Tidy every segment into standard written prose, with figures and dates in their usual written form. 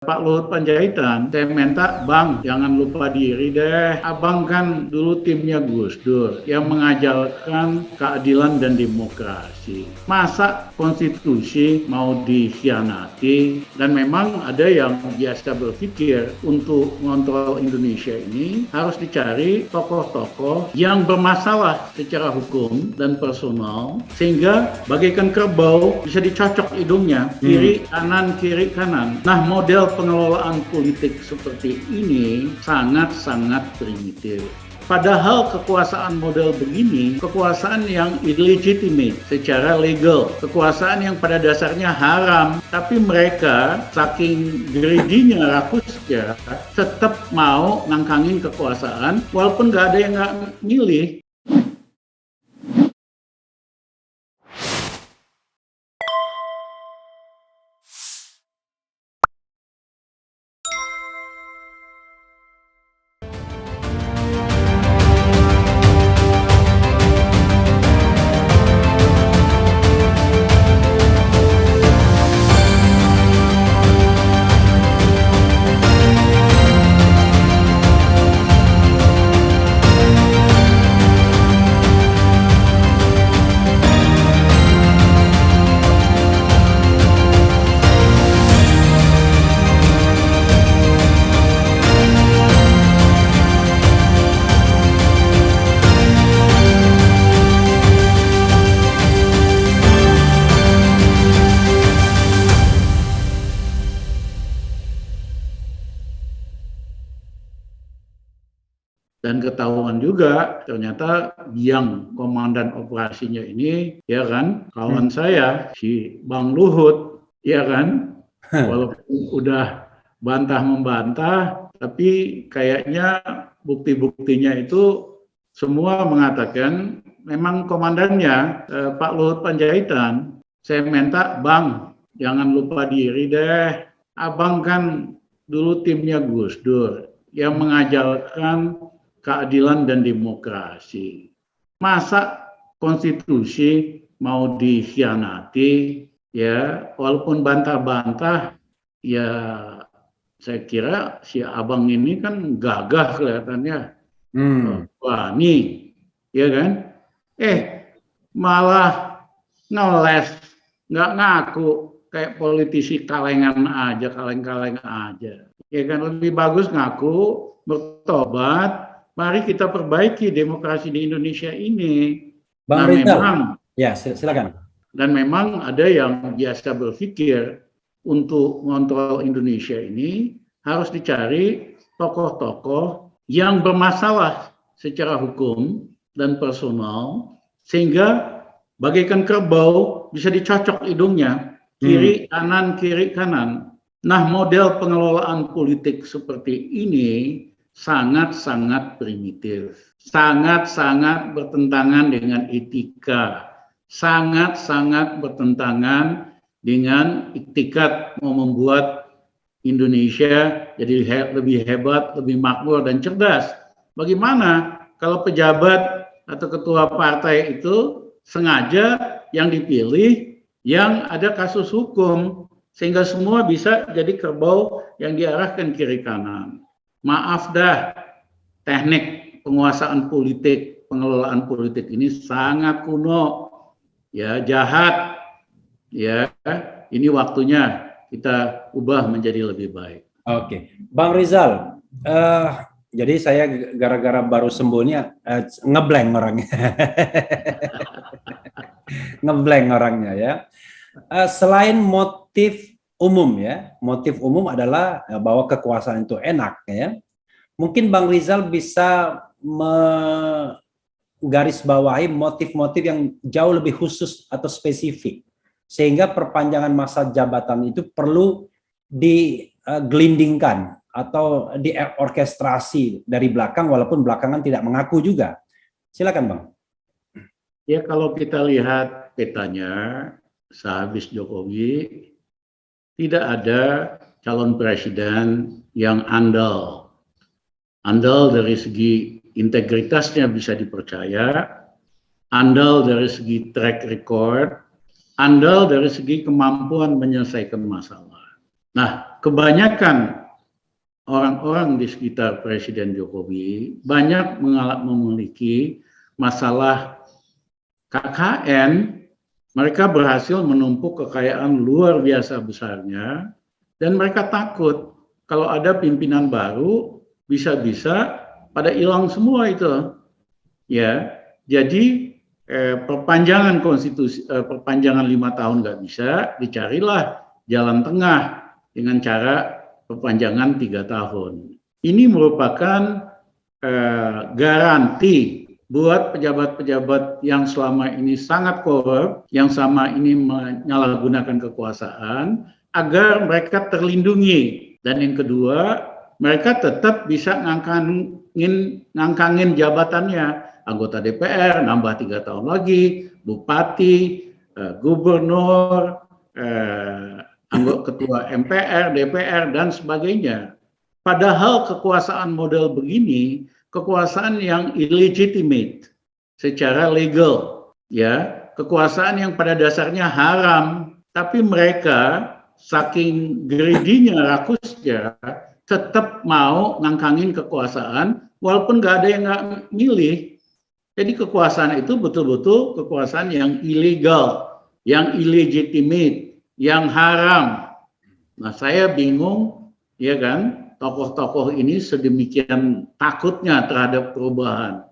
Pak Luhut Panjaitan, saya minta, Bang, jangan lupa diri deh. Abang kan dulu timnya Gus Dur yang mengajarkan keadilan dan demokrasi. Masa konstitusi mau dikhianati? Dan memang ada yang biasa berpikir untuk mengontrol Indonesia ini harus dicari tokoh-tokoh yang bermasalah secara hukum dan personal, sehingga bagaikan kerbau bisa dicocok hidungnya, kiri kanan. Nah, model pengelolaan politik seperti ini sangat-sangat primitif. Padahal kekuasaan model begini, kekuasaan yang illegitimate secara legal, kekuasaan yang pada dasarnya haram, tapi mereka saking greedy-nya, rakusnya, tetap mau nangkangin kekuasaan, walaupun nggak ada yang nggak milih. Dan ketahuan juga ternyata yang komandan operasinya ini, ya kan, kawan saya, si Bang Luhut, ya kan, walaupun udah bantah-membantah, tapi kayaknya bukti-buktinya itu semua mengatakan memang komandannya Pak Luhut Panjaitan. Saya minta, Bang, jangan lupa diri deh. Abang kan dulu timnya Gus Dur yang mengajarkan keadilan dan demokrasi. Masa konstitusi mau dikhianati? Ya, walaupun bantah-bantah, ya saya kira si abang ini kan gagah kelihatannya, berani, ya kan? Malah ngeles, nggak ngaku, kayak politisi kaleng-kaleng aja. Ya kan, lebih bagus ngaku, bertobat. Mari kita perbaiki demokrasi di Indonesia ini. Bang Rizal, ya silakan. Dan memang ada yang biasa berpikir untuk mengontrol Indonesia ini harus dicari tokoh-tokoh yang bermasalah secara hukum dan personal, sehingga bagaikan kerbau bisa dicocok hidungnya, kiri kanan. Nah, model pengelolaan politik seperti ini sangat-sangat primitif, sangat-sangat bertentangan dengan etika, sangat-sangat bertentangan dengan iktikat mau membuat Indonesia jadi lebih hebat, lebih makmur dan cerdas. Bagaimana kalau pejabat atau ketua partai itu sengaja yang dipilih yang ada kasus hukum, sehingga semua bisa jadi kerbau yang diarahkan kiri kanan. Maaf dah, teknik penguasaan politik, pengelolaan politik ini sangat kuno, ya, jahat, ya. Ini waktunya kita ubah menjadi lebih baik. Oke, Bang Rizal, jadi saya gara-gara baru sembuhnya ngeblank orangnya, ngeblank orangnya ya. Selain motif umum ya, motif umum adalah bahwa kekuasaan itu enak ya. Mungkin Bang Rizal bisa menggarisbawahi motif-motif yang jauh lebih khusus atau spesifik, sehingga perpanjangan masa jabatan itu perlu digelindingkan atau diorkestrasi dari belakang, walaupun belakangan tidak mengaku juga. Silakan Bang. Ya, kalau kita lihat petanya sehabis Jokowi, tidak ada calon presiden yang andal dari segi integritasnya bisa dipercaya, andal dari segi track record, andal dari segi kemampuan menyelesaikan masalah. Nah, kebanyakan orang-orang di sekitar Presiden Jokowi banyak memiliki masalah KKN. Mereka berhasil menumpuk kekayaan luar biasa besarnya, dan mereka takut kalau ada pimpinan baru bisa-bisa pada hilang semua itu. Ya, jadi perpanjangan konstitusi, perpanjangan 5 tahun nggak bisa, dicarilah jalan tengah dengan cara perpanjangan 3 tahun. Ini merupakan garansi buat pejabat-pejabat yang selama ini sangat korup, yang sama ini menyalahgunakan kekuasaan, agar mereka terlindungi. Dan yang kedua, mereka tetap bisa ngangkangin jabatannya. Anggota DPR nambah 3 tahun lagi, bupati, gubernur, anggota ketua MPR, DPR, dan sebagainya. Padahal kekuasaan model begini, kekuasaan yang illegitimate secara legal, ya, kekuasaan yang pada dasarnya haram, tapi mereka saking greedy-nya, rakusnya, tetap mau ngangkangin kekuasaan walaupun nggak ada yang nggak milih. Jadi kekuasaan itu betul-betul kekuasaan yang ilegal, yang illegitimate, yang haram. Nah, saya bingung, ya kan, tokoh-tokoh ini sedemikian takutnya terhadap perubahan.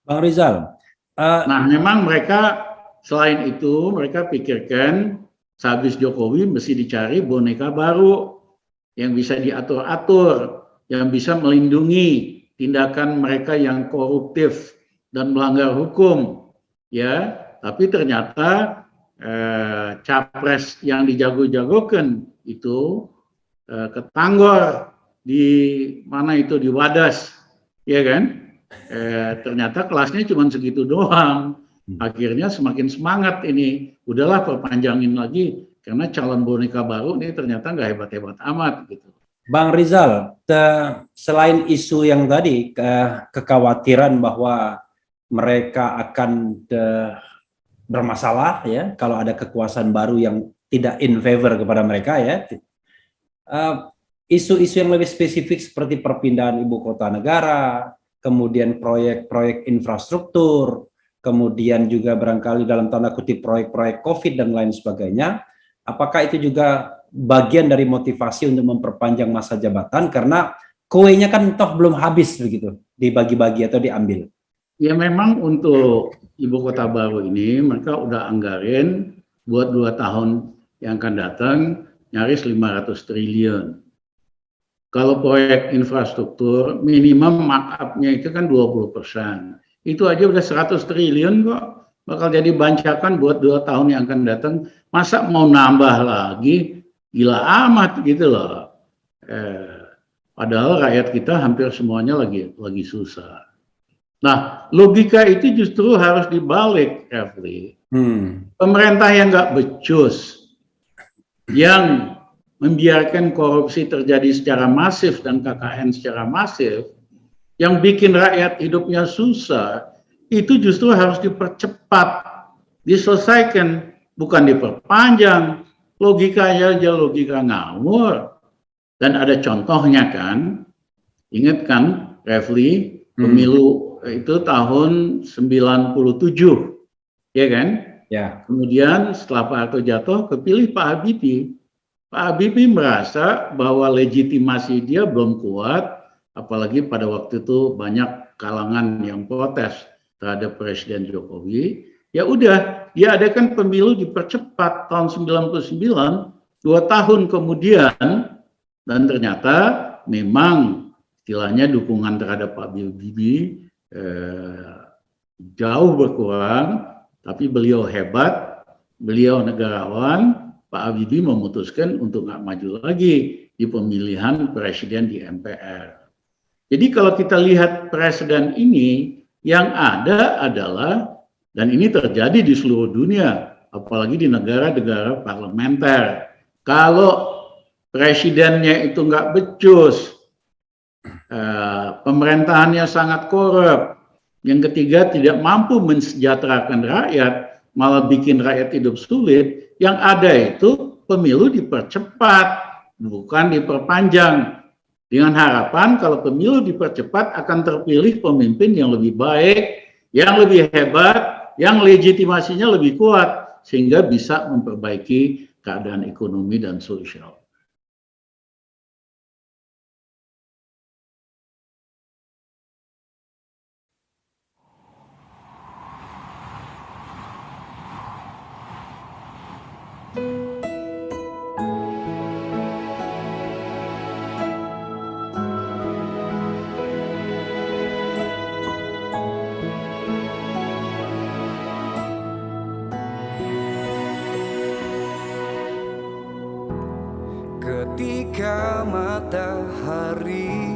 Bang Rizal. Nah, memang mereka selain itu mereka pikirkan sehabis Jokowi mesti dicari boneka baru yang bisa diatur-atur, yang bisa melindungi tindakan mereka yang koruptif dan melanggar hukum, ya. Tapi ternyata capres yang dijago-jagokan itu ketanggor di mana itu, di Wadas, ya kan? Ternyata kelasnya cuma segitu doang. Akhirnya semakin semangat ini, udahlah perpanjangin lagi karena calon boneka baru ini ternyata nggak hebat-hebat amat gitu. Bang Rizal, selain isu yang tadi kekhawatiran bahwa mereka akan bermasalah ya kalau ada kekuasaan baru yang tidak in favor kepada mereka ya. Isu-isu yang lebih spesifik seperti perpindahan ibu kota negara, kemudian proyek-proyek infrastruktur, kemudian juga barangkali dalam tanda kutip proyek-proyek COVID dan lain sebagainya, apakah itu juga bagian dari motivasi untuk memperpanjang masa jabatan karena kuenya kan toh belum habis begitu, dibagi-bagi atau diambil? Ya memang untuk ibu kota baru ini mereka udah anggarin buat 2 tahun yang akan datang nyaris 500 triliun. Kalau proyek infrastruktur minimum markup-nya itu kan 20%. Itu aja udah 100 triliun kok. Bakal jadi bancakan buat 2 tahun yang akan datang. Masa mau nambah lagi? Gila amat gitu loh. Padahal rakyat kita hampir semuanya lagi susah. Nah, logika itu justru harus dibalik, Refli. Pemerintah yang nggak becus, yang membiarkan korupsi terjadi secara masif dan KKN secara masif, yang bikin rakyat hidupnya susah, itu justru harus dipercepat, diselesaikan, bukan diperpanjang. Logikanya aja logika ngawur. Dan ada contohnya kan, ingat kan, Refli, pemilu itu tahun 97, ya kan? Ya. Kemudian setelah Pak Harto jatuh, kepilih Pak Habibie. Pak Habibie merasa bahwa legitimasi dia belum kuat, apalagi pada waktu itu banyak kalangan yang protes terhadap Presiden Jokowi. Ya udah, dia adakan pemilu dipercepat tahun 99, 2 tahun kemudian, dan ternyata memang istilahnya dukungan terhadap Pak Habibie jauh berkurang, tapi beliau hebat, beliau negarawan. Pak Habibie memutuskan untuk nggak maju lagi di pemilihan presiden di MPR. Jadi kalau kita lihat presiden ini, yang ada adalah, dan ini terjadi di seluruh dunia, apalagi di negara-negara parlementer, kalau presidennya itu nggak becus, pemerintahannya sangat korup, yang ketiga tidak mampu mensejahterakan rakyat, malah bikin rakyat hidup sulit, yang ada itu pemilu dipercepat, bukan diperpanjang. Dengan harapan kalau pemilu dipercepat akan terpilih pemimpin yang lebih baik, yang lebih hebat, yang legitimasinya lebih kuat, sehingga bisa memperbaiki keadaan ekonomi dan sosial. Ketika matahari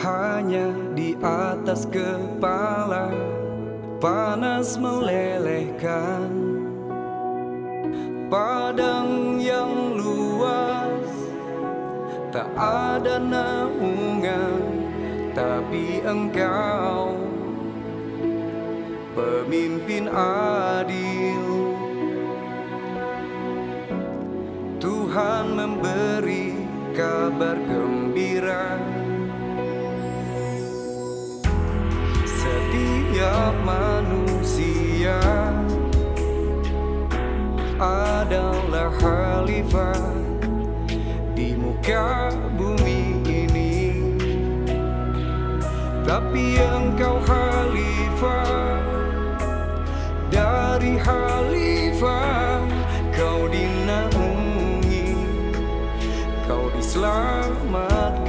hanya di atas kepala, panas melelehkan padang yang luas, tak ada naungan, tapi Engkau pemimpin adil. Tuhan memberi kabar gembira, setiap manusia adalah khalifah di muka bumi ini, tapi Engkau khalifah dari khalifah, Kau dinaungi, Kau diselamatkan.